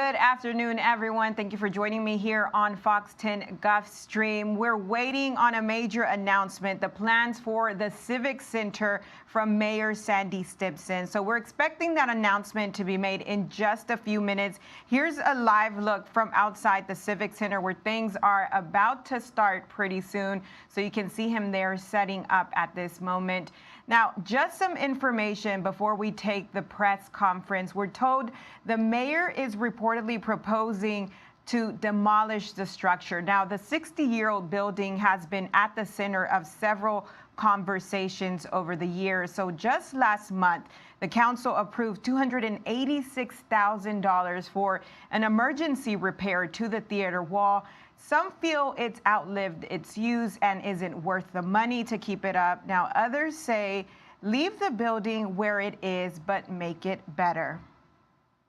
Good afternoon, everyone. Thank you for joining me here on Fox 10 Gulf Stream. We're waiting on a major announcement, the plans for the Civic Center from Mayor Sandy Stimpson. So we're expecting that announcement to be made in just a few minutes. Here's a live look from outside the Civic Center where things are about to start pretty soon. So you can see him there setting up at this moment. Now, just some information before we take the press conference. We're told the mayor is reportedly proposing to demolish the structure. Now, the 60-year-old building has been at the center of several conversations over the years. So just last month, the council approved $286,000 for an emergency repair to the theater wall. Some feel it's outlived its use and isn't worth the money to keep it up. Now, others say leave the building where it is, but make it better.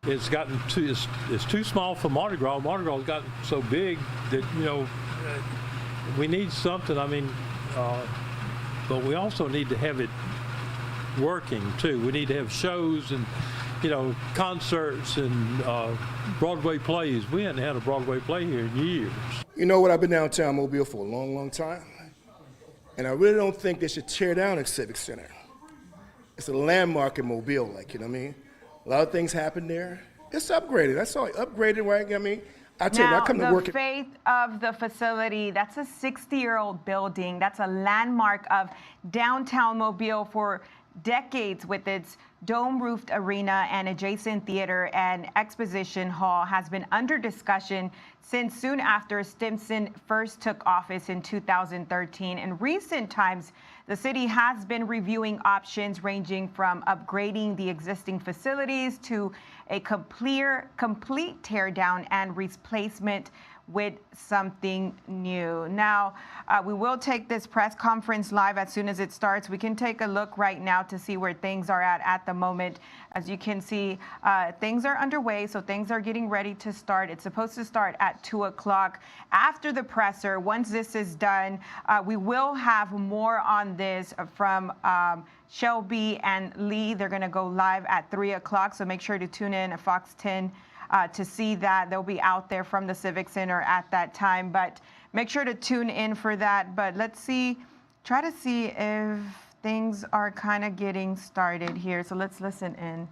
It's gotten it's too small for Mardi Gras. Mardi Gras has gotten so big that, we need something. But we also need to have it working too. We need to have shows and, concerts and Broadway plays. We hadn't had a Broadway play here in years. You know what? I've been downtown Mobile for a long, long time. And I really don't think they should tear down the Civic Center. It's a landmark in Mobile, A lot of things happen there. It's upgraded. That's all. Upgraded, right? I tell you, I come to work. The faith of the facility, that's a 60-year-old building. That's a landmark of downtown Mobile for decades with its dome-roofed arena and adjacent theater and exposition hall has been under discussion since soon after Stimpson first took office in 2013. In recent times, the city has been reviewing options ranging from upgrading the existing facilities to a complete teardown and replacement with something new. Now, we will take this press conference live as soon as it starts. We can take a look right now to see where things are at the moment. As you can see, things are underway, so things are getting ready to start. It's supposed to start at 2 o'clock. After the presser, once this is done, we will have more on this from Shelby and Lee. They're gonna go live at 3 o'clock, so make sure to tune in at Fox 10 to see that. They'll be out there from the Civic Center at that time, but make sure to tune in for that. But let's try to see if things are kind of getting started here. So let's listen in.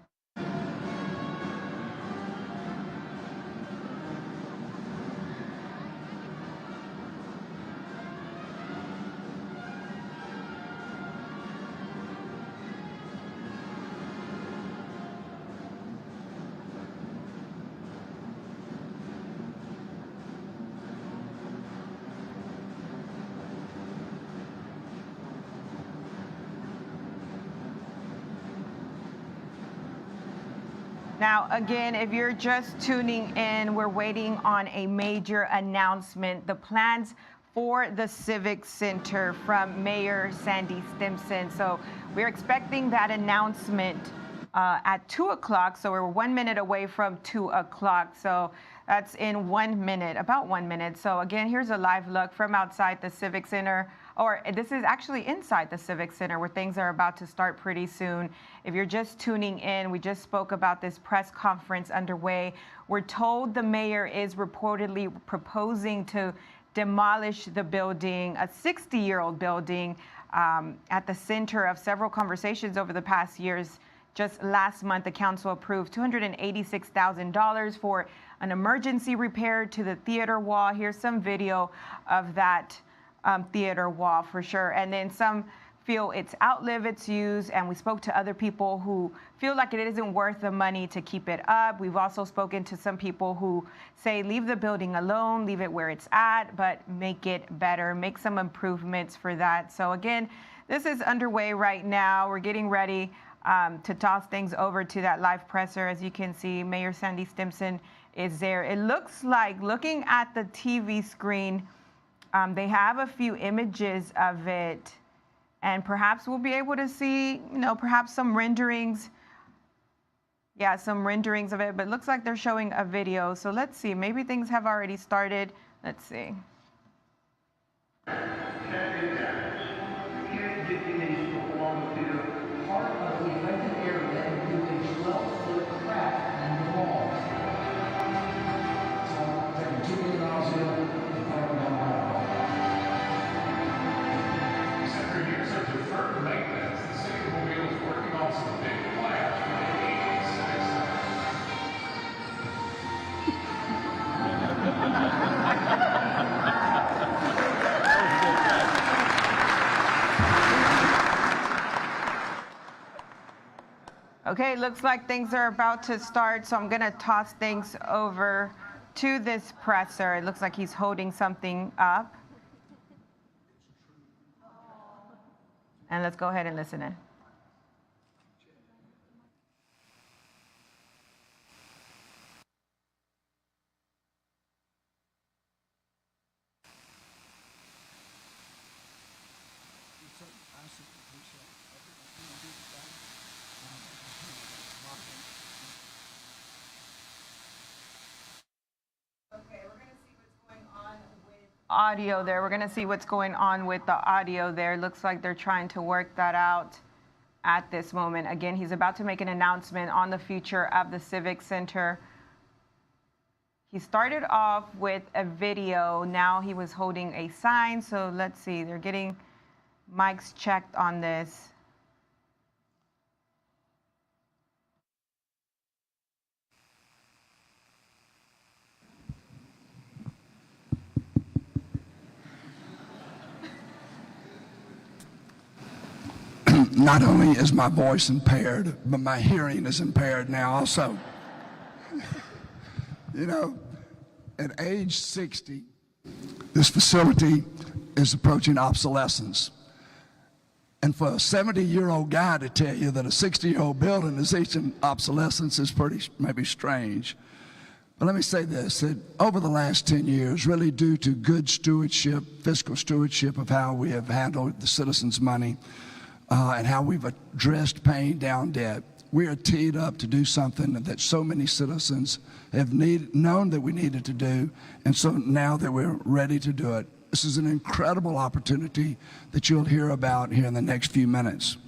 Now, again, if you're just tuning in, we're waiting on a major announcement, the plans for the Civic Center from Mayor Sandy Stimpson. So we're expecting that announcement at 2 o'clock. So we're 1 minute away from 2 o'clock. So that's in 1 minute, about 1 minute. So again, here's a live look from outside the Civic Center. Or this is actually inside the Civic Center where things are about to start pretty soon. If you're just tuning in, we just spoke about this press conference underway. We're told the mayor is reportedly proposing to demolish the building, a 60-year-old building at the center of several conversations over the past years. Just last month, the council approved $286,000 for an emergency repair to the theater wall. Here's some video of that theater wall for sure. And then some feel it's outlived its use, and we spoke to other people who feel like it isn't worth the money to keep it up. We've also spoken to some people who say leave the building alone, leave it where it's at, but make it better, make some improvements for that. So again, this is underway right now. We're getting ready to toss things over to that live presser. As you can see, Mayor Sandy Stimpson is there. It looks like, looking at the TV screen, they have a few images of it, and perhaps we'll be able to see, perhaps some renderings. Yeah, some renderings of it, but it looks like they're showing a video. So let's see, maybe things have already started. Let's see. Okay, looks like things are about to start, so I'm gonna toss things over to this presser. It looks like he's holding something up. And let's go ahead and listen in. Audio there. We're going to see what's going on with the audio there. Looks like they're trying to work that out at this moment. Again, he's about to make an announcement on the future of the Civic Center. He started off with a video. Now he was holding a sign. So let's see. They're getting mics checked on this. Not only is my voice impaired, but my hearing is impaired now also. You know, at age 60, this facility is approaching obsolescence. And for a 70-year-old guy to tell you that a 60-year-old building is reaching obsolescence is pretty maybe strange. But let me say this, that over the last 10 years, really due to good stewardship, fiscal stewardship of how we have handled the citizens' money, and how we've addressed paying down debt, we are teed up to do something that so many citizens have known that we needed to do, and so now that we're ready to do it. This is an incredible opportunity that you'll hear about here in the next few minutes.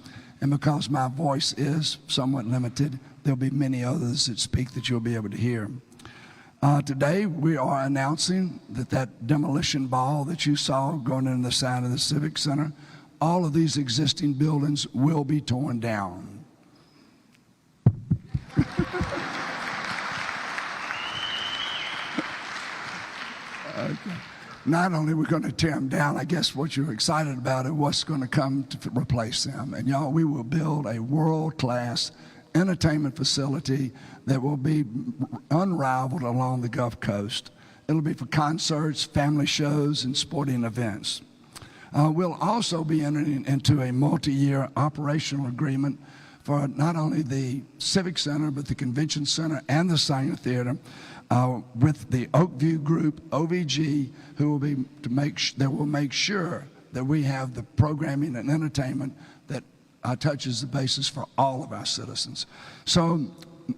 And because my voice is somewhat limited, there'll be many others that speak that you'll be able to hear. Today, we are announcing that demolition ball that you saw going in the side of the Civic Center, all of these existing buildings will be torn down. Okay. Not only are we going to tear them down, I guess what you're excited about is what's going to come to replace them. And y'all, we will build a world-class entertainment facility that will be unrivaled along the Gulf Coast. It'll be for concerts, family shows, and sporting events. We'll also be entering into a multi-year operational agreement for not only the Civic Center, but the Convention Center and the Sanger Theater with the Oakview Group, OVG, who will make sure that we have the programming and entertainment that touches the basis for all of our citizens. So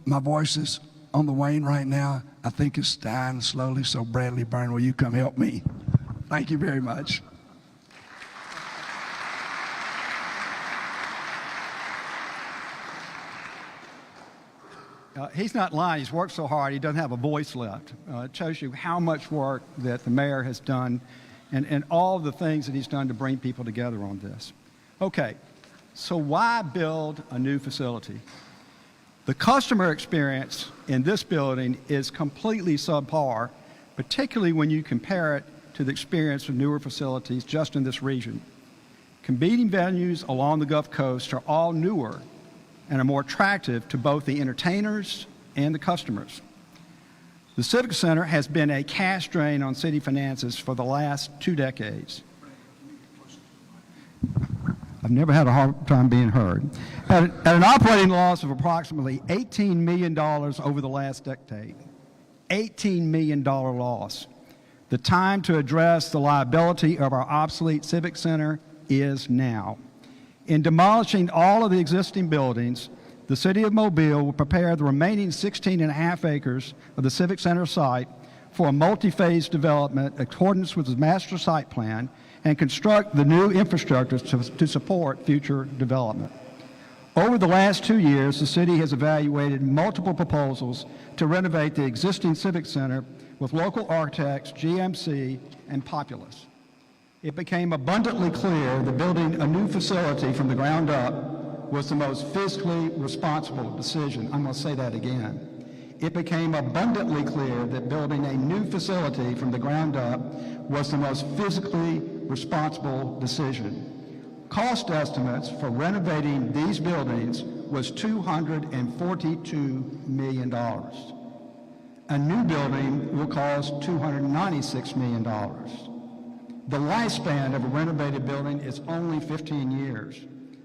my voice is on the wane right now. I think it's dying slowly, so Bradley Byrne, will you come help me? Thank you very much. He's not lying. He's worked so hard, he doesn't have a voice left. It shows you how much work that the mayor has done and all the things that he's done to bring people together on this. Okay, so why build a new facility? The customer experience in this building is completely subpar, particularly when you compare it to the experience of newer facilities just in this region. Competing venues along the Gulf Coast are all newer and are more attractive to both the entertainers and the customers. The Civic Center has been a cash drain on city finances for the last 2 decades. I've never had a hard time being heard. At an operating loss of approximately $18 million over the last decade. $18 million loss. The time to address the liability of our obsolete Civic Center is now. In demolishing all of the existing buildings, the City of Mobile will prepare the remaining 16.5 acres of the Civic Center site for a multi-phase development in accordance with the master site plan and construct the new infrastructure to support future development. Over the last 2 years, the city has evaluated multiple proposals to renovate the existing Civic Center with local architects, GMC, and Populous. It became abundantly clear that building a new facility from the ground up was the most fiscally responsible decision. I'm going to say that again. It became abundantly clear that building a new facility from the ground up was the most fiscally responsible decision. Cost estimates for renovating these buildings was $242 million. A new building will cost $296 million. The lifespan of a renovated building is only 15 years.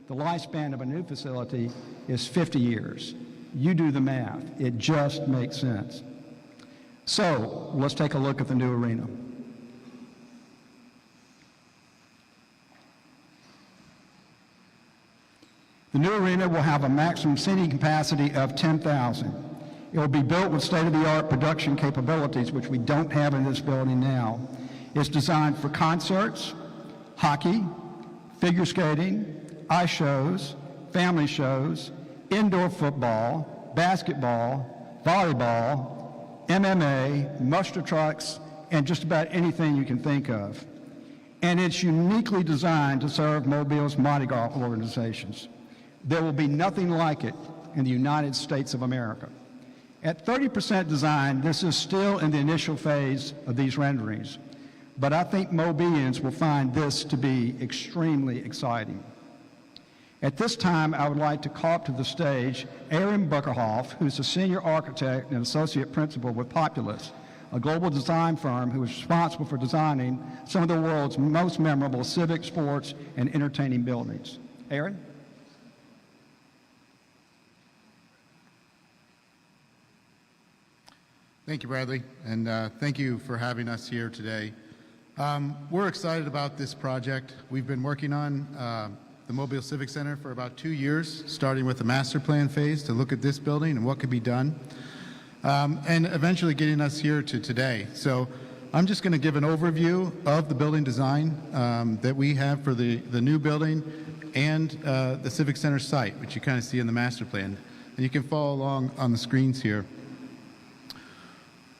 The lifespan of a new facility is 50 years. You do the math. It just makes sense. So let's take a look at the new arena. The new arena will have a maximum seating capacity of 10,000. It will be built with state-of-the-art production capabilities, which we don't have in this building now. It's designed for concerts, hockey, figure skating, ice shows, family shows, indoor football, basketball, volleyball, MMA, muster trucks, and just about anything you can think of. And it's uniquely designed to serve Mobile's Mardi Gras organizations. There will be nothing like it in the United States of America. At 30% design, this is still in the initial phase of these renderings, but I think Mobians will find this to be extremely exciting. At this time, I would like to call up to the stage Aaron Buckerhoff, who's a senior architect and associate principal with Populous, a global design firm who is responsible for designing some of the world's most memorable civic, sports, and entertaining buildings. Aaron? Thank you, Bradley, and thank you for having us here today. We're excited about this project. We've been working on the Mobile Civic Center for about 2 years, starting with the master plan phase to look at this building and what could be done, and eventually getting us here to today. So I'm just going to give an overview of the building design that we have for the new building and the Civic Center site, which you kind of see in the master plan. And you can follow along on the screens here.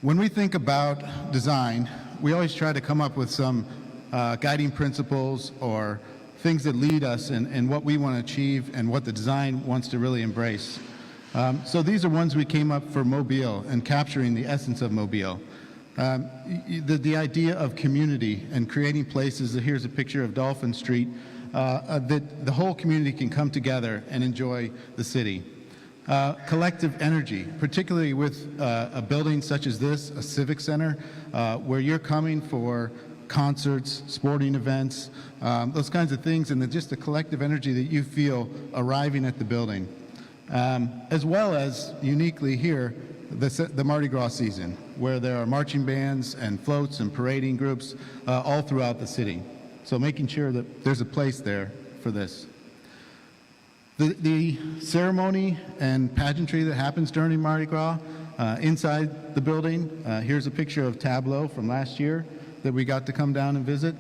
When we think about design, we always try to come up with some guiding principles or things that lead us in what we want to achieve and what the design wants to really embrace. So these are ones we came up for Mobile and capturing the essence of Mobile. The idea of community and creating places, here's a picture of Dolphin Street, that the whole community can come together and enjoy the city. Collective energy, particularly with a building such as this, a civic center, where you're coming for concerts, sporting events, those kinds of things, and just the collective energy that you feel arriving at the building. As well as, uniquely here, the Mardi Gras season, where there are marching bands and floats and parading groups all throughout the city. So making sure that there's a place there for this. The ceremony and pageantry that happens during Mardi Gras inside the building, here's a picture of Tableau from last year that we got to come down and visit,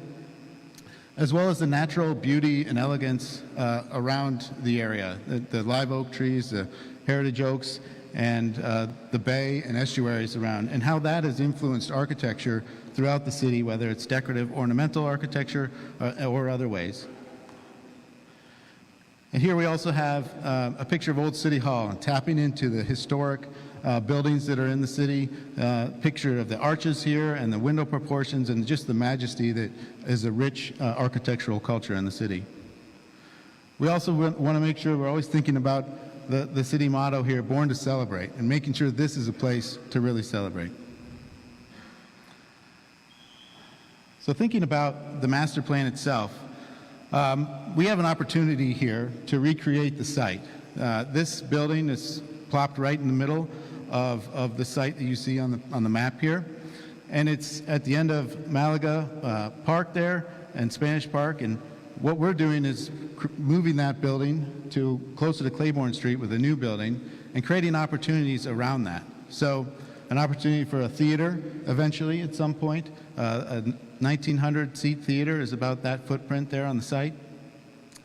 as well as the natural beauty and elegance around the area, the live oak trees, the heritage oaks, and the bay and estuaries around, and how that has influenced architecture throughout the city, whether it's decorative, ornamental architecture, or other ways. And here we also have a picture of Old City Hall and tapping into the historic buildings that are in the city, picture of the arches here and the window proportions and just the majesty that is a rich architectural culture in the city. We also want to make sure we're always thinking about the city motto here, Born to Celebrate, and making sure this is a place to really celebrate. So thinking about the master plan itself, we have an opportunity here to recreate the site. This building is plopped right in the middle of the site that you see on the map here, and it's at the end of Malaga Park there and Spanish Park, and what we're doing is moving that building to closer to Claiborne Street with a new building and creating opportunities around that. So an opportunity for a theater eventually at some point. A 1,900 seat theater is about that footprint there on the site.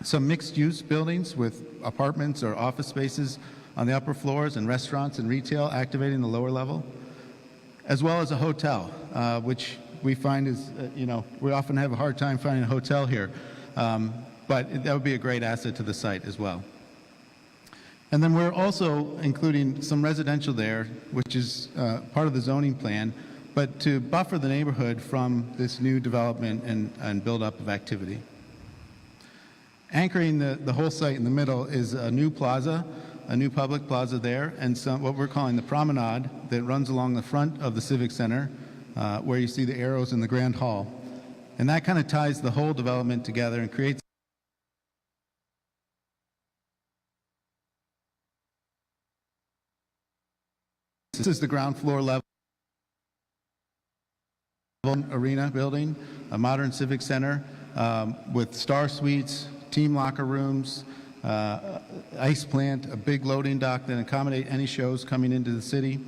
Some mixed use buildings with apartments or office spaces on the upper floors and restaurants and retail activating the lower level, as well as a hotel, which we find is, we often have a hard time finding a hotel here, but that would be a great asset to the site as well. And then we're also including some residential there, which is part of the zoning plan, but to buffer the neighborhood from this new development and build-up of activity. Anchoring the whole site in the middle is a new plaza a new public plaza there, and what we're calling the promenade that runs along the front of the Civic Center, where you see the arrows in the Grand Hall. And that kind of ties the whole development together and creates this is the ground floor level arena building, a modern civic center with star suites, team locker rooms, ice plant, a big loading dock that accommodate any shows coming into the city,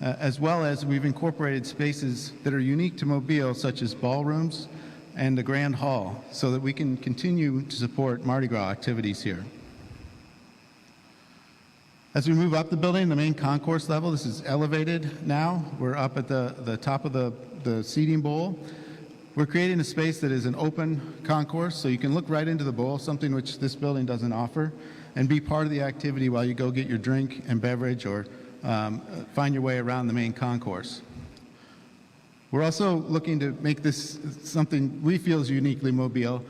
as well as we've incorporated spaces that are unique to Mobile, such as ballrooms and the Grand Hall, so that we can continue to support Mardi Gras activities here. As we move up the building, the main concourse level, this is elevated now. We're up at the top of the seating bowl. We're creating a space that is an open concourse, so you can look right into the bowl, something which this building doesn't offer, and be part of the activity while you go get your drink and beverage or find your way around the main concourse. We're also looking to make this something we feel is uniquely Mobile.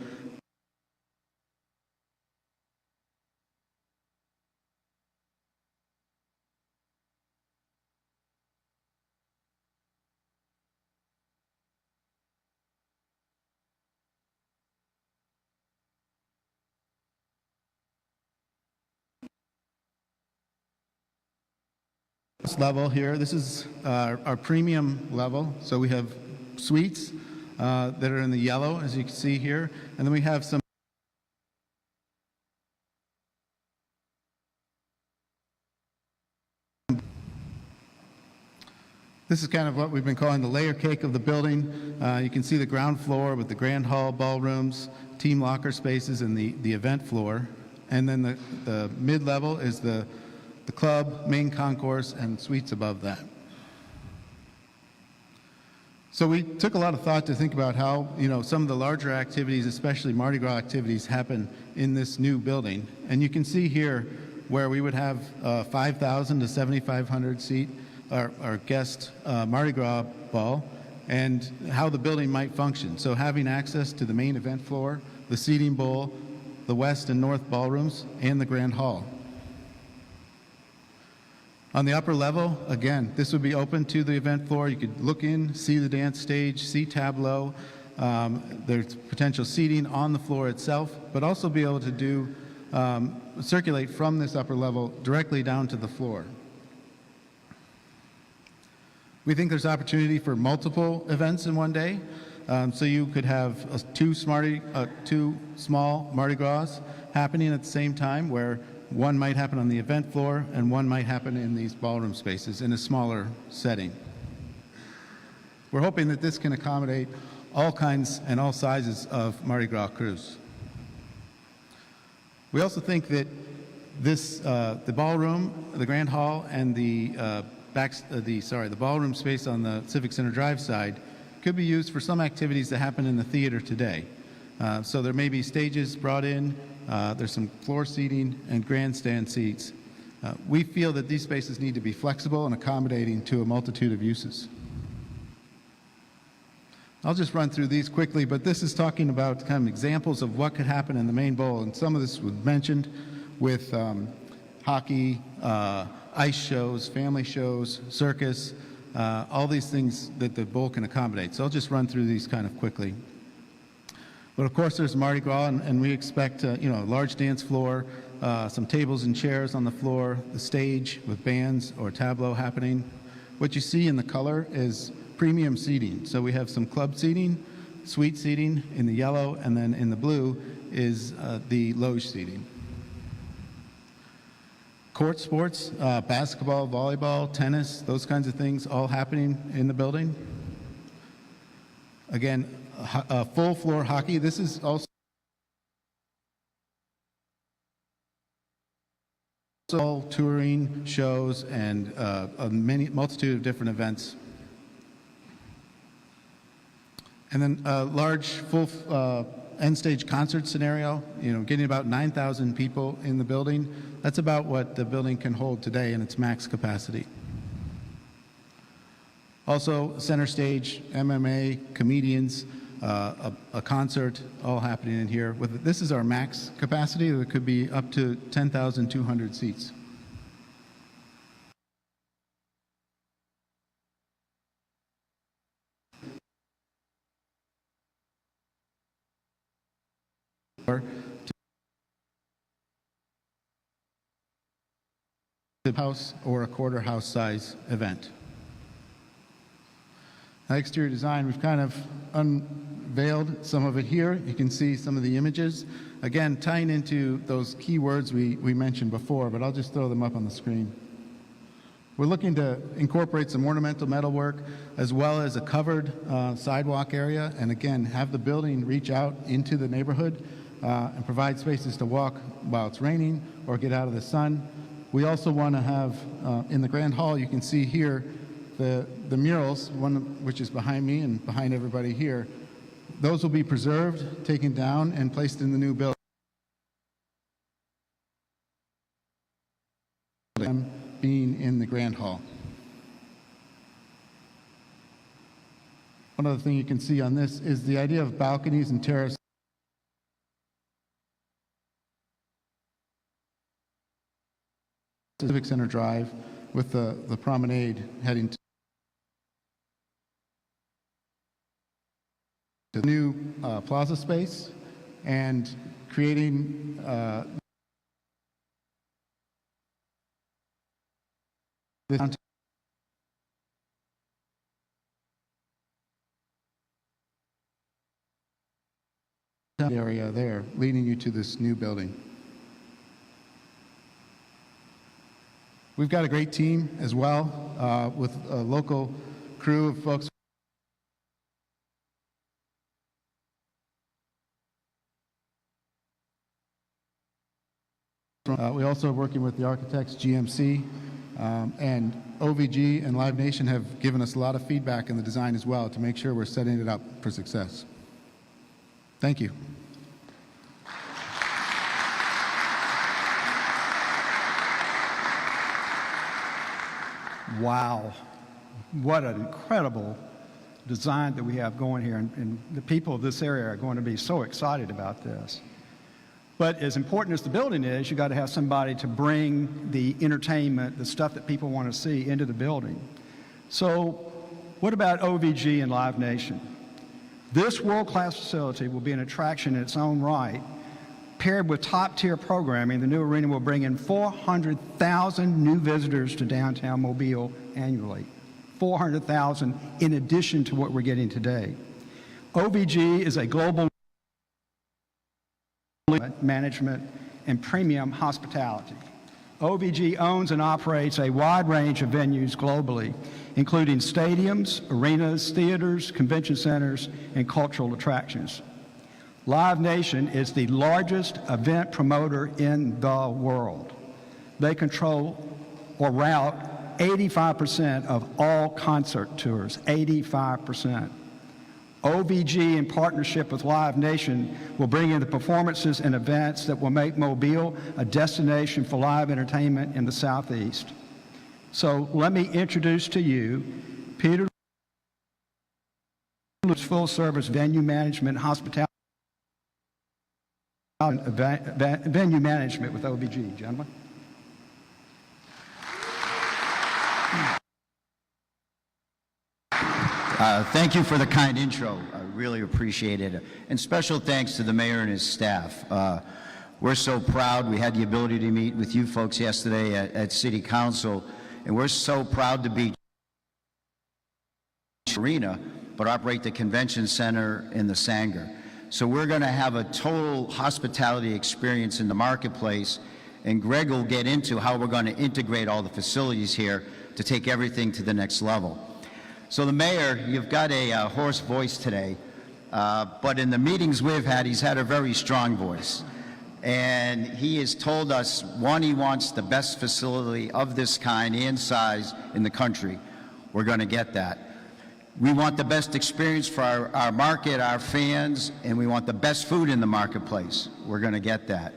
Level here, this is our premium level, so we have suites that are in the yellow, as you can see here, and then we have some this is kind of what we've been calling the layer cake of the building. You can see the ground floor with the grand hall, ballrooms, team locker spaces, and the event floor, and then the mid-level is the club, main concourse, and suites above that. So we took a lot of thought to think about how, some of the larger activities, especially Mardi Gras activities, happen in this new building. And you can see here where we would have 5,000 to 7,500 seat our guest Mardi Gras ball, and how the building might function. So having access to the main event floor, the seating bowl, the west and north ballrooms, and the grand hall. On the upper level, again, this would be open to the event floor. You could look in, see the dance stage, see tableau. There's potential seating on the floor itself, but also be able to circulate from this upper level directly down to the floor. We think there's opportunity for multiple events in one day. So you could have two small Mardi Gras happening at the same time, where one might happen on the event floor and one might happen in these ballroom spaces in a smaller setting. We're hoping that this can accommodate all kinds and all sizes of Mardi Gras crews. We also think that the ballroom, the Grand Hall, and the ballroom space on the Civic Center Drive side could be used for some activities that happen in the theater today. So there may be stages brought in. There's some floor seating and grandstand seats. We feel that these spaces need to be flexible and accommodating to a multitude of uses. I'll just run through these quickly, but this is talking about kind of examples of what could happen in the main bowl, and some of this was mentioned with hockey, ice shows, family shows, circus, all these things that the bowl can accommodate. So I'll just run through these kind of quickly. But of course, there's Mardi Gras, and we expect a large dance floor, some tables and chairs on the floor, the stage with bands or tableau happening. What you see in the color is premium seating. So we have some club seating, suite seating in the yellow, and then in the blue is the loge seating. Court sports, basketball, volleyball, tennis, those kinds of things all happening in the building. Again, full floor hockey. This is also touring shows and a multitude of different events. And then a large full end stage concert scenario, getting about 9,000 people in the building. That's about what the building can hold today in its max capacity. Also, center stage, MMA, comedians, a concert, all happening in here. This is our max capacity. There could be up to 10,200 seats. house or a quarter house size event. Now, exterior design, we've kind of unveiled some of it here. You can see some of the images. Again, tying into those key words we mentioned before, but I'll just throw them up on the screen. We're looking to incorporate some ornamental metalwork as well as a covered sidewalk area, and again, have the building reach out into the neighborhood and provide spaces to walk while it's raining or get out of the sun. We also want to have, in the Grand Hall, you can see here, the murals, one which is behind me and behind everybody here. Those will be preserved, taken down, and placed in the new building. Being in the Grand Hall. One other thing you can see on this is the idea of balconies and terraces. Civic Center Drive with the promenade heading to the new plaza space and creating this area there, leading you to this new building. We've got a great team as well, with a local crew of folks. We also are working with the architects, GMC, and OVG and Live Nation have given us a lot of feedback in the design as well to make sure we're setting it up for success. Thank you. Wow, what an incredible design that we have going here, and the people of this area are going to be so excited about this. But as important as the building is, you got to have somebody to bring the entertainment, the stuff that people want to see into the building. So what about OVG and Live Nation? This world-class facility will be an attraction in its own right. Paired with top-tier programming, the new arena will bring in 400,000 new visitors to downtown Mobile annually. 400,000 in addition to what we're getting today. OVG is a global management and premium hospitality. OVG owns and operates a wide range of venues globally, including stadiums, arenas, theaters, convention centers, and cultural attractions. Live Nation is the largest event promoter in the world. They control or route 85% of all concert tours, 85%. OVG, in partnership with Live Nation, will bring in the performances and events that will make Mobile a destination for live entertainment in the Southeast. So let me introduce to you Peter, full-service venue management, hospitality, venue management with OVG. Gentlemen. Thank you for the kind intro. I really appreciate it. And special thanks to the mayor and his staff. We're so proud. We had the ability to meet with you folks yesterday at City Council, and we're so proud to be arena, but operate the convention center in the Sanger. So we're going to have a total hospitality experience in the marketplace, and Greg will get into how we're going to integrate all the facilities here to take everything to the next level. So the mayor, you've got a hoarse voice today, but in the meetings we've had, he's had a very strong voice. And he has told us, one, he wants the best facility of this kind and size in the country. We're going to get that. We want the best experience for our market, our fans, and we want the best food in the marketplace. We're going to get that.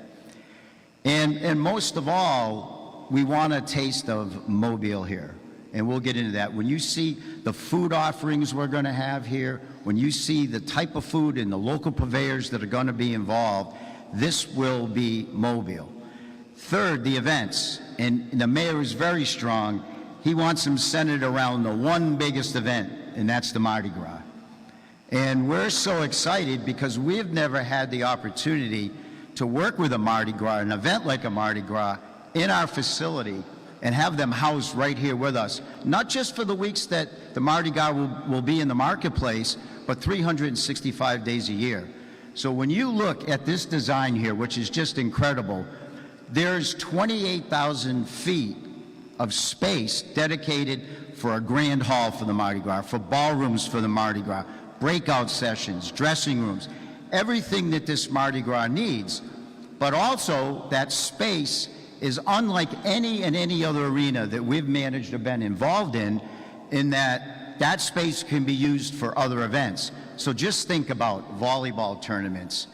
And most of all, we want a taste of Mobile here. And we'll get into that. When you see the food offerings we're going to have here, when you see the type of food and the local purveyors that are going to be involved, this will be Mobile. Third, the events. And the mayor is very strong. He wants them centered around the one biggest event, and that's the Mardi Gras. And we're so excited because we've never had the opportunity to work with a Mardi Gras, an event like a Mardi Gras, in our facility and have them housed right here with us, not just for the weeks that the Mardi Gras will be in the marketplace, but 365 days a year. So when you look at this design here, which is just incredible, there's 28,000 feet of space dedicated for a grand hall for the Mardi Gras, for ballrooms for the Mardi Gras, breakout sessions, dressing rooms, everything that this Mardi Gras needs. But also that space is unlike any other arena that we've managed or been involved in that that space can be used for other events. So just think about volleyball tournaments,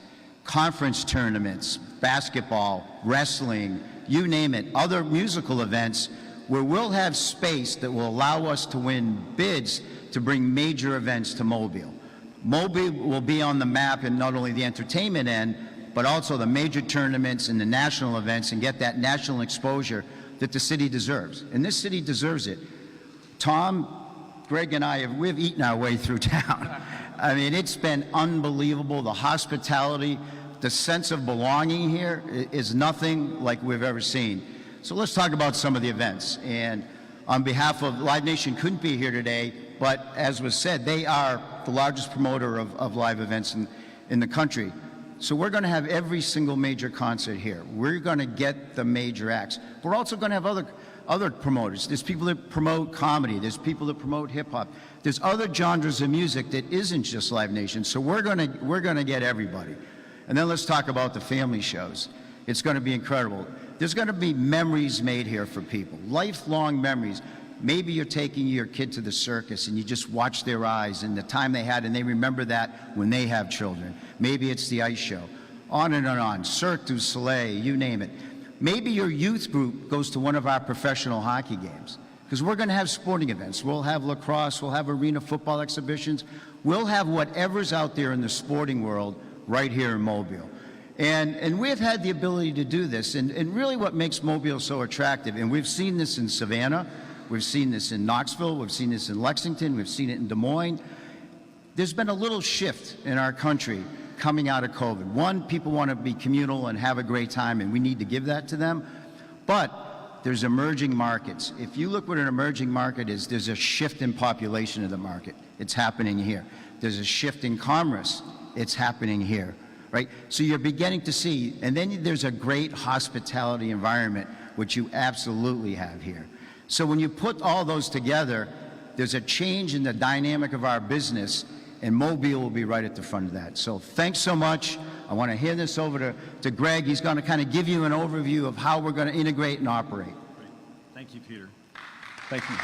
conference tournaments, basketball, wrestling, you name it, other musical events where we'll have space that will allow us to win bids to bring major events to Mobile. Mobile will be on the map in not only the entertainment end, but also the major tournaments and the national events, and get that national exposure that the city deserves. And this city deserves it. Tom, Greg, and I, we've eaten our way through town. I mean, it's been unbelievable. The hospitality, the sense of belonging here is nothing like we've ever seen. So let's talk about some of the events. And on behalf of Live Nation, couldn't be here today, but as was said, they are the largest promoter of live events in the country. So we're going to have every single major concert here. We're going to get the major acts. We're also going to have other promoters. There's people that promote comedy. There's people that promote hip hop. There's other genres of music that isn't just Live Nation. So we're going to get everybody. And then let's talk about the family shows. It's going to be incredible. There's going to be memories made here for people, lifelong memories. Maybe you're taking your kid to the circus and you just watch their eyes and the time they had, and they remember that when they have children. Maybe it's the ice show, on and on, Cirque du Soleil, you name it. Maybe your youth group goes to one of our professional hockey games, because we're going to have sporting events. We'll have lacrosse, we'll have arena football exhibitions. We'll have whatever's out there in the sporting world right here in Mobile. And we've had the ability to do this, and really what makes Mobile so attractive, and we've seen this in Savannah, we've seen this in Knoxville, we've seen this in Lexington, we've seen it in Des Moines. There's been a little shift in our country coming out of COVID. One, people want to be communal and have a great time, and we need to give that to them. But there's emerging markets. If you look what an emerging market is, there's a shift in population of the market. It's happening here. There's a shift in commerce. It's happening here, right? So you're beginning to see, and then there's a great hospitality environment, which you absolutely have here. So when you put all those together, there's a change in the dynamic of our business, and Mobile will be right at the front of that. So thanks so much. I want to hand this over to Greg. He's going to kind of give you an overview of how we're going to integrate and operate. Great. Thank you, Peter. Thank you.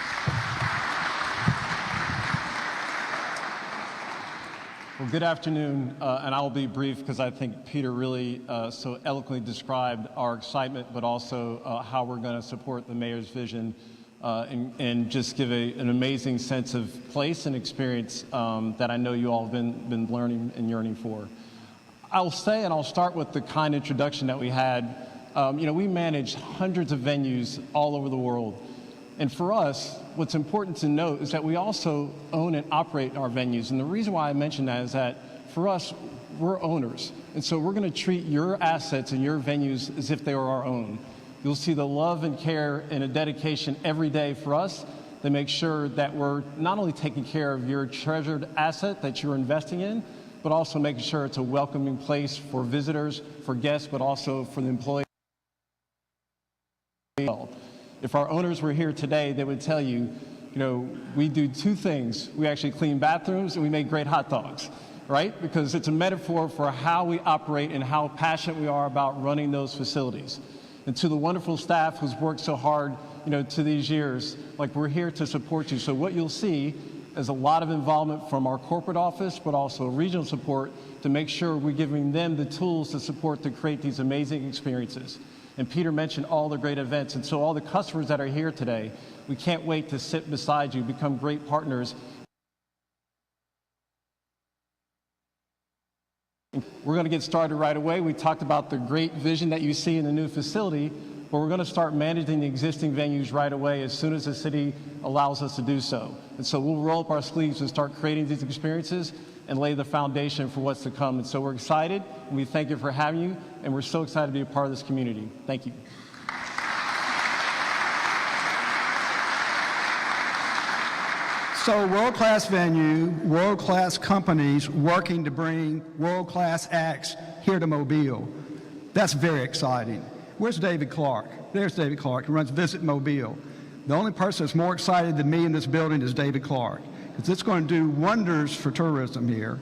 Well, good afternoon, and I'll be brief because I think Peter really so eloquently described our excitement, but also how we're going to support the mayor's vision and just give an amazing sense of place and experience that I know you all have been learning and yearning for. I'll say, and I'll start with the kind introduction that we had. We manage hundreds of venues all over the world. And for us, what's important to note is that we also own and operate our venues. And the reason why I mention that is that for us, we're owners. And so we're going to treat your assets and your venues as if they were our own. You'll see the love and care and a dedication every day for us to make sure that we're not only taking care of your treasured asset that you're investing in, but also making sure it's a welcoming place for visitors, for guests, but also for the employees. If our owners were here today, they would tell you, we do two things. We actually clean bathrooms and we make great hot dogs, right? Because it's a metaphor for how we operate and how passionate we are about running those facilities. And to the wonderful staff who's worked so hard, to these years, we're here to support you. So what you'll see is a lot of involvement from our corporate office, but also regional support to make sure we're giving them the tools to support to create these amazing experiences. And Peter mentioned all the great events. And so all the customers that are here today, we can't wait to sit beside you, become great partners. We're going to get started right away. We talked about the great vision that you see in the new facility, but we're going to start managing the existing venues right away as soon as the city allows us to do so. And so we'll roll up our sleeves and start creating these experiences. and lay the foundation for what's to come. And so we're excited, and we thank you for having you, and we're so excited to be a part of this community. Thank you. So world-class venue, world-class companies working to bring world-class acts here to Mobile. That's very exciting. Where's David Clark? There's David Clark, who runs Visit Mobile. The only person that's more excited than me in this building is David Clark, because it's going to do wonders for tourism here.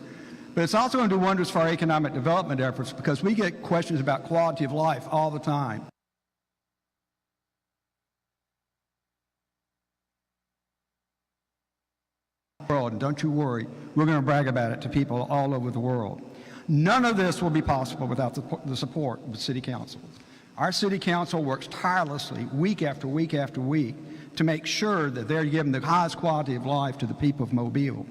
But it's also going to do wonders for our economic development efforts, because we get questions about quality of life all the time. And don't you worry, we're going to brag about it to people all over the world. None of this will be possible without the support of the City Council. Our City Council works tirelessly week after week after week to make sure that they're giving the highest quality of life to the people of Mobile.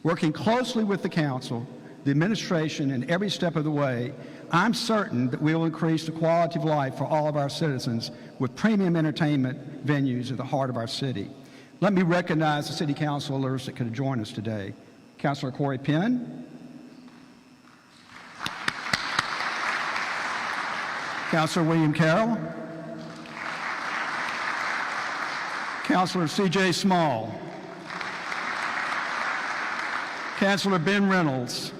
Working closely with the Council, the administration, and every step of the way, I'm certain that we will increase the quality of life for all of our citizens with premium entertainment venues at the heart of our city. Let me recognize the City Councilors that could join us today. Councilor Corey Penn, Councilor William Carroll, Councilor C.J. Small, Councilor Ben Reynolds,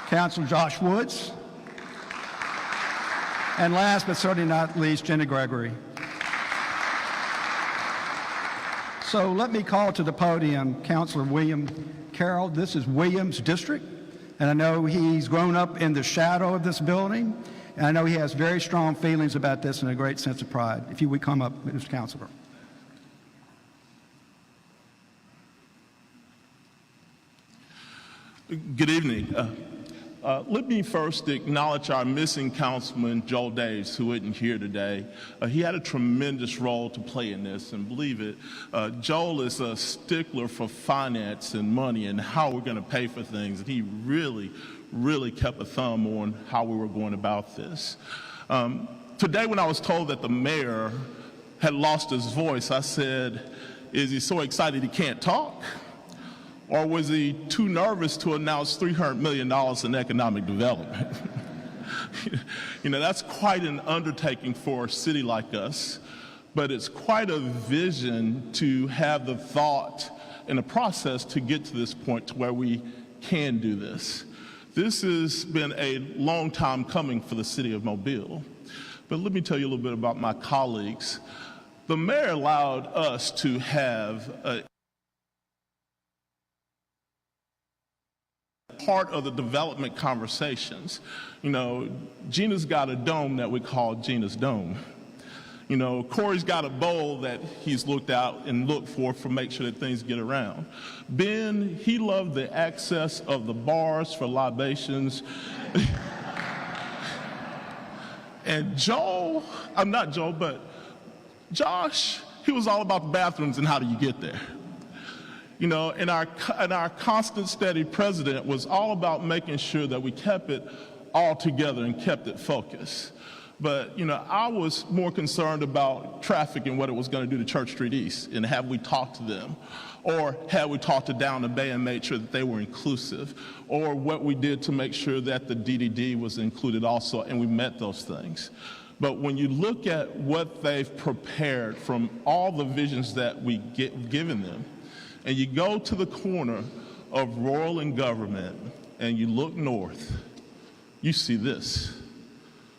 Councilor Josh Woods, and last but certainly not least, Jenna Gregory. So let me call to the podium Councilor William Carroll. This is William's district, and I know he's grown up in the shadow of this building, and I know he has very strong feelings about this and a great sense of pride. If you would come up, Mr. Councilor. Good evening. Let me first acknowledge our missing councilman, Joel Daves, who isn't here today. He had a tremendous role to play in this, and believe it, Joel is a stickler for finance and money and how we're going to pay for things, and he really kept a thumb on how we were going about this. Today, when I was told that the mayor had lost his voice, I said, is he so excited he can't talk? Or was he too nervous to announce $300 million in economic development? You know, that's quite an undertaking for a city like us, but it's quite a vision to have the thought and the process to get to this point to where we can do this. This has been a long time coming for the city of Mobile. But let me tell you a little bit about my colleagues. The mayor allowed us to have a part of the development conversations. You know, Gina's got a dome that we call Gina's Dome. You know, Corey's got a bowl that he's looked out and looked for make sure that things get around. Ben, he loved the access of the bars for libations. And Joel, I'm not Joel, but Josh, he was all about the bathrooms and how do you get there. You know, and our constant steady president was all about making sure that we kept it all together and kept it focused. But, you know, I was more concerned about traffic and what it was going to do to Church Street East, and have we talked to them? Or had we talked to Down the Bay and made sure that they were inclusive? Or what we did to make sure that the DDD was included also, and we met those things. But when you look at what they've prepared from all the visions that we given them, and you go to the corner of Royal and Government and you look north, you see this.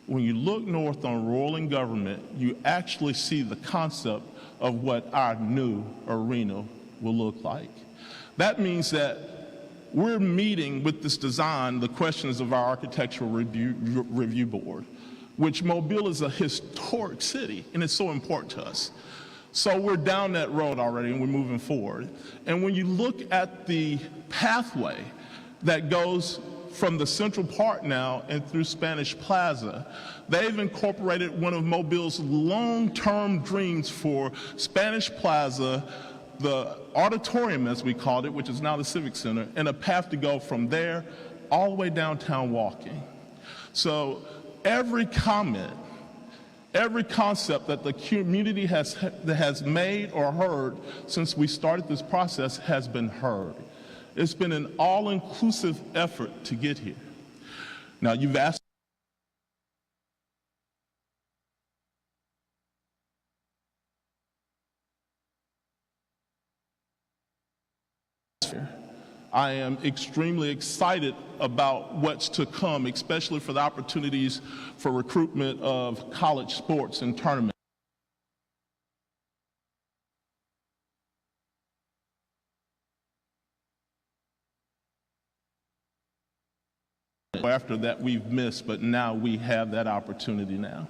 When you look north on Royal and Government, you actually see the concept of what our new arena will look like. That means that we're meeting with this design the questions of our architectural review board, which Mobile is a historic city, and it's so important to us. So we're down that road already, and we're moving forward. And when you look at the pathway that goes from the Central Park now and through Spanish Plaza, they've incorporated one of Mobile's long-term dreams for Spanish Plaza, the auditorium, as we called it, which is now the Civic Center, and a path to go from there all the way downtown walking. So every comment Every concept that the community has made or heard since we started this process has been heard. It's been an all-inclusive effort to get here. Now, you've asked I am extremely excited about what's to come, especially for the opportunities for recruitment of college sports and tournaments. After that we've missed, but now we have that opportunity now.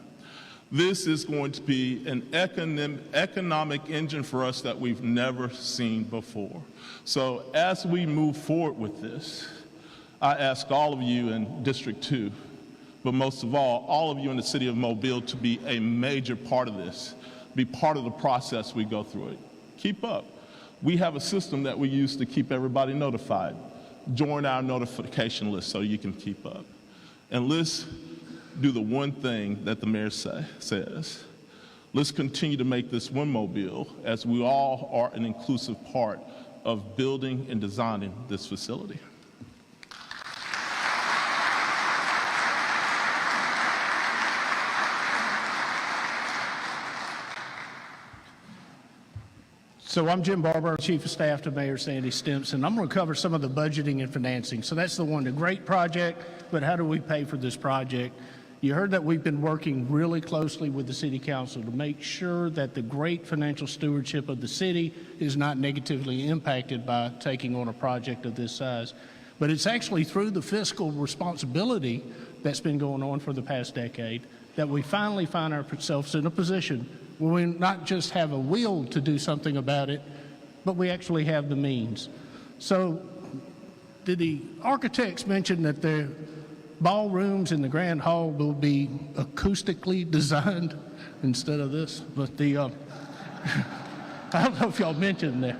This is going to be an economic engine for us that we've never seen before. So as we move forward with this, I ask all of you in District 2, but most of all of you in the city of Mobile to be a major part of this, be part of the process we go through it. Keep up. We have a system that we use to keep everybody notified. Join our notification list so you can keep up. And let's do the one thing that the mayor says. Let's continue to make this one Mobile, as we all are an inclusive part of building and designing this facility. So I'm Jim Barber, Chief of Staff to Mayor Sandy Stimpson. I'm going to cover some of the budgeting and financing. So that's the one, the great project, but how do we pay for this project? You heard that we've been working really closely with the City Council to make sure that the great financial stewardship of the city is not negatively impacted by taking on a project of this size. But it's actually through the fiscal responsibility that's been going on for the past decade that we finally find ourselves in a position where we not just have a will to do something about it, but we actually have the means. So did the architects mention that their ballrooms in the Grand Hall will be acoustically designed instead of this? But the, I don't know if y'all mentioned that.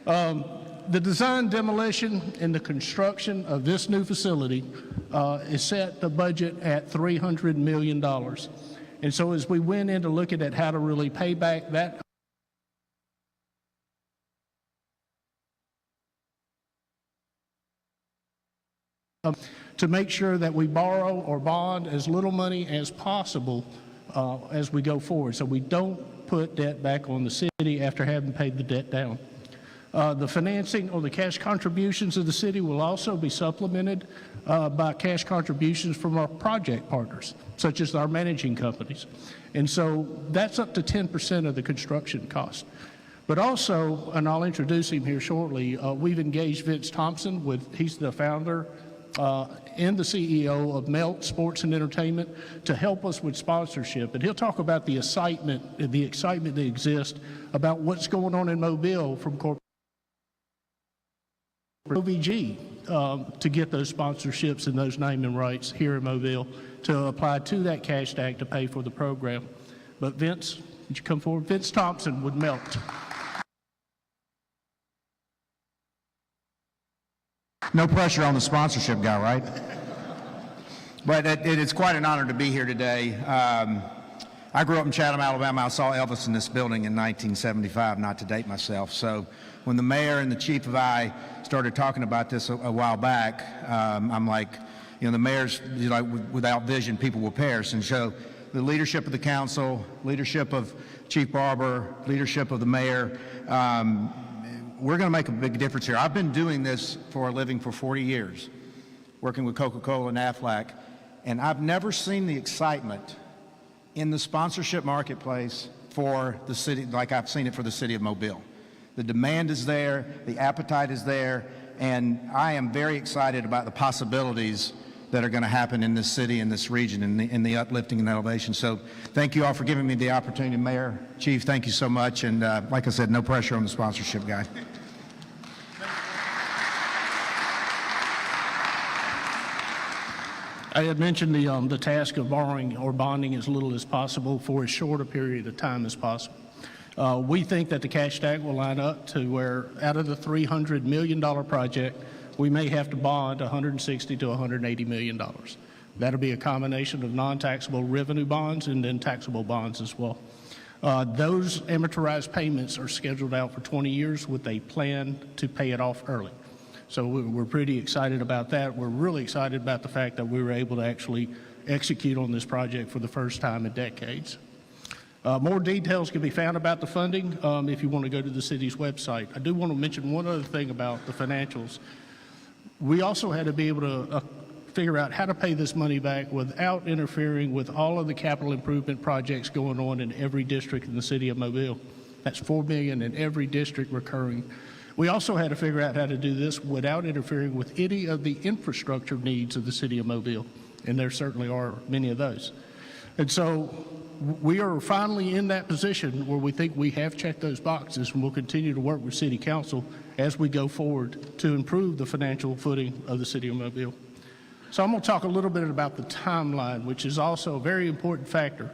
The design, demolition, and the construction of this new facility is set the budget at $300 million. And so as we went into looking at how to really pay back that to make sure that we borrow or bond as little money as possible as we go forward, so we don't put debt back on the city after having paid the debt down. The financing or the cash contributions of the city will also be supplemented by cash contributions from our project partners, such as our managing companies. And so that's up to 10% of the construction cost. But also, and I'll introduce him here shortly, we've engaged Vince Thompson, he's the founder and the CEO of Melt Sports and Entertainment, to help us with sponsorship. And he'll talk about the excitement that exists about what's going on in Mobile from corporate OVG to get those sponsorships and those naming rights here in Mobile to apply to that cash stack to pay for the program. But Vince, would you come forward? Vince Thompson with Melt. No pressure on the sponsorship guy, right? But it's quite an honor to be here today. I grew up in Chatham, Alabama. I saw Elvis in this building in 1975, not to date myself. So when the mayor and the chief of I started talking about this a while back, I'm like, you know, the mayor's like, without vision, people will perish. And so the leadership of the council, leadership of Chief Barber, leadership of the mayor, we're going to make a big difference here. I've been doing this for a living for 40 years, working with Coca-Cola and Aflac, and I've never seen the excitement in the sponsorship marketplace for the city like I've seen it for the city of Mobile. The demand is there, the appetite is there, and I am very excited about the possibilities that are going to happen in this city, in this region, in the uplifting and elevation. So thank you all for giving me the opportunity. Mayor, Chief, thank you so much. And like I said, no pressure on the sponsorship guy. I had mentioned the task of borrowing or bonding as little as possible for as short a period of time as possible. We think that the cash stack will line up to where out of the $300 million project, we may have to bond $160 to $180 million. That'll be a combination of non-taxable revenue bonds and then taxable bonds as well. Those amortized payments are scheduled out for 20 years with a plan to pay it off early. So we're pretty excited about that. We're really excited about the fact that we were able to actually execute on this project for the first time in decades. More details can be found about the funding if you want to go to the city's website. I do want to mention one other thing about the financials. We also had to be able to figure out how to pay this money back without interfering with all of the capital improvement projects going on in every district in the city of Mobile. That's $4 million in every district recurring. We also had to figure out how to do this without interfering with any of the infrastructure needs of the city of Mobile, and there certainly are many of those. And so we are finally in that position where we think we have checked those boxes, and we'll continue to work with City Council as we go forward to improve the financial footing of the city of Mobile. So I'm going to talk a little bit about the timeline, which is also a very important factor.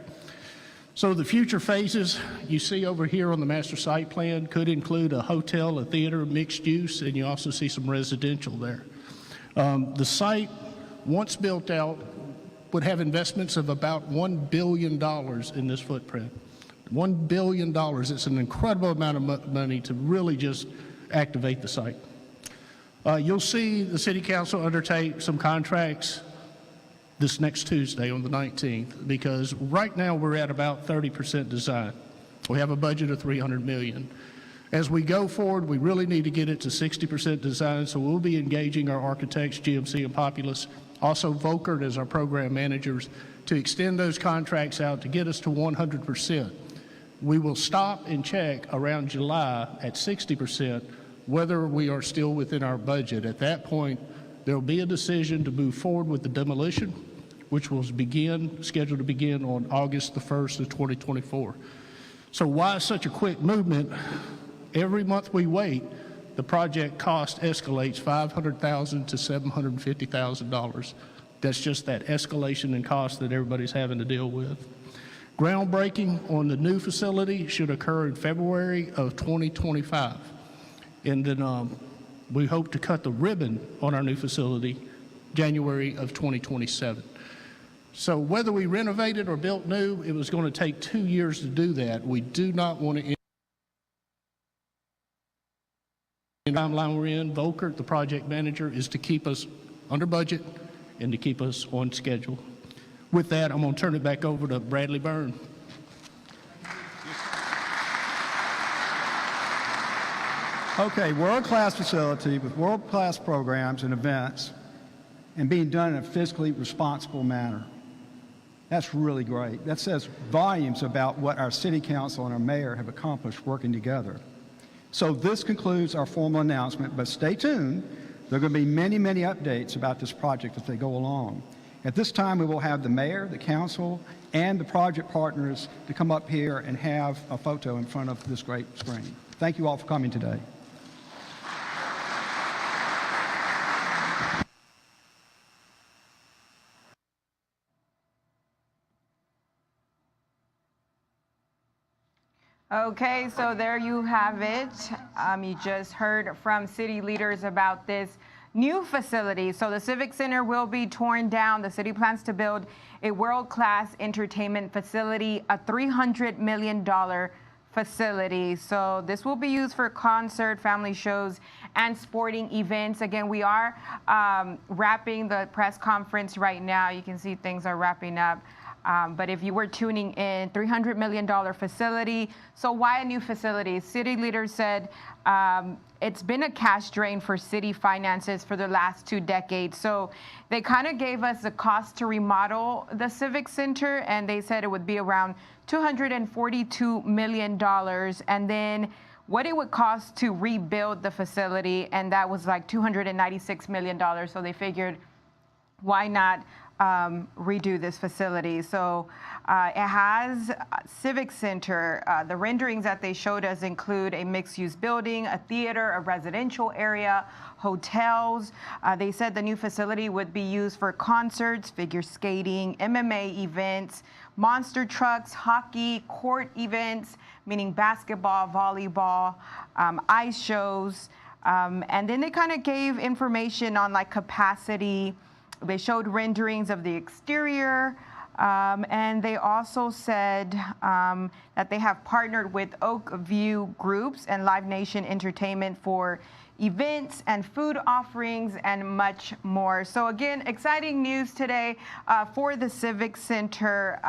So the future phases you see over here on the master site plan could include a hotel, a theater, mixed use, and you also see some residential there. The site, once built out, would have investments of about $1 billion in this footprint. $1 billion, it's an incredible amount of money to really just activate the site. You'll see the City Council undertake some contracts this next Tuesday on the 19th, because right now we're at about 30% design. We have a budget of $300 million. As we go forward, we really need to get it to 60% design, so we'll be engaging our architects, GMC and Populous, also Volkert as our program managers, to extend those contracts out to get us to 100%. We will stop and check around July at 60% whether we are still within our budget. At that point, there will be a decision to move forward with the demolition, which will scheduled to begin on August the 1st of 2024. So why such a quick movement? Every month we wait, the project cost escalates $500,000 to $750,000. That's just that escalation in cost that everybody's having to deal with. Groundbreaking on the new facility should occur in February of 2025. And then we hope to cut the ribbon on our new facility January of 2027. So whether we renovated or built new, it was going to take 2 years to do that. We do not want to end the timeline we're in. Volkert, the project manager, is to keep us under budget and to keep us on schedule. With that, I'm going to turn it back over to Bradley Byrne. Okay, world-class facility with world-class programs and events and being done in a fiscally responsible manner. That's really great. That says volumes about what our city council and our mayor have accomplished working together. So this concludes our formal announcement, but stay tuned. There are going to be many, many updates about this project as they go along. At this time, we will have the mayor, the council, and the project partners to come up here and have a photo in front of this great screen. Thank you all for coming today. Okay, so there you have it. You just heard from city leaders about this new facility. So the Civic Center will be torn down. The city plans to build a world-class entertainment facility, a $300 million facility. So this will be used for concert, family shows, and sporting events. Again, we are wrapping the press conference right now. You can see things are wrapping up. But if you were tuning in, $300 million facility. So why a new facility? City leaders said it's been a cash drain for city finances for the last 2 decades. So they kind of gave us the cost to remodel the Civic Center, and they said it would be around $242 million. And then what it would cost to rebuild the facility, and that was like $296 million. So they figured, why not redo this facility? So it has Civic Center. The renderings that they showed us include a mixed-use building, a theater, a residential area, hotels. They said the new facility would be used for concerts, figure skating, MMA events, monster trucks, hockey, court events, meaning basketball, volleyball, ice shows. And then they kind of gave information on like capacity They showed renderings of the exterior, and they also said that they have partnered with Oak View Groups and Live Nation Entertainment for events and food offerings and much more. So again, exciting news today for the Civic Center.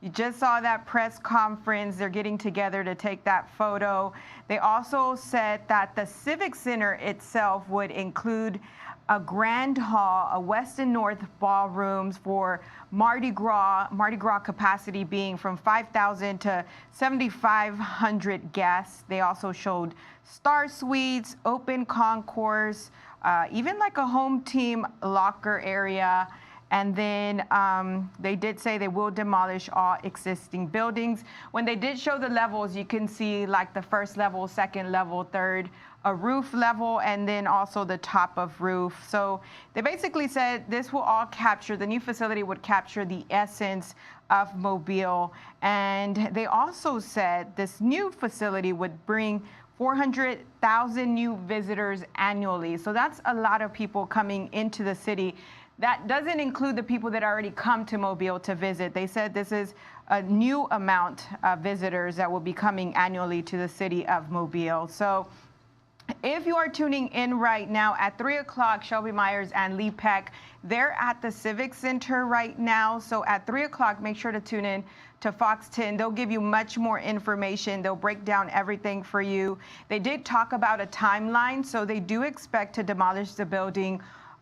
You just saw that press conference. They're getting together to take that photo. They also said that the Civic Center itself would include a grand hall, a west and north ballrooms for Mardi Gras capacity being from 5,000 to 7,500 guests. They also showed star suites, open concourse, even like a home team locker area. And then they did say they will demolish all existing buildings. When they did show the levels, you can see like the first level, second level, third, a roof level, and then also the top of roof. So they basically said this will all capture, the new facility would capture the essence of Mobile. And they also said this new facility would bring 400,000 new visitors annually. So that's a lot of people coming into the city. That doesn't include the people that already come to Mobile to visit. They said this is a new amount of visitors that will be coming annually to the city of Mobile. So if you are tuning in right now at 3 o'clock, Shelby Myers and Lee Peck, they're at the Civic Center right now. So at 3 o'clock, make sure to tune in to Fox 10. They'll give you much more information. They'll break down everything for you. They did talk about a timeline, so they do expect to demolish the building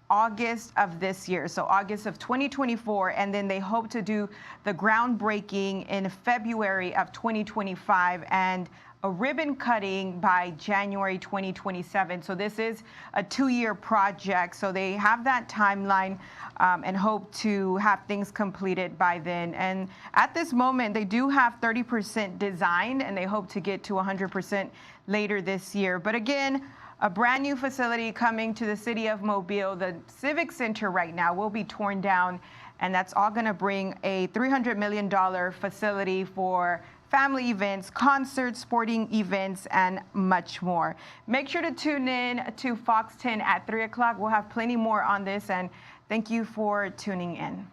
August of this year, so August of 2024, and then they hope to do the groundbreaking in February of 2025 and a ribbon cutting by January 2027. So this is a 2-year project. So they have that timeline and hope to have things completed by then. And at this moment, they do have 30% designed, and they hope to get to 100% later this year. But again, a brand new facility coming to the city of Mobile. The Civic Center right now will be torn down, and that's all going to bring a $300 million facility for family events, concerts, sporting events, and much more. Make sure to tune in to Fox 10 at 3 o'clock. We'll have plenty more on this, and thank you for tuning in.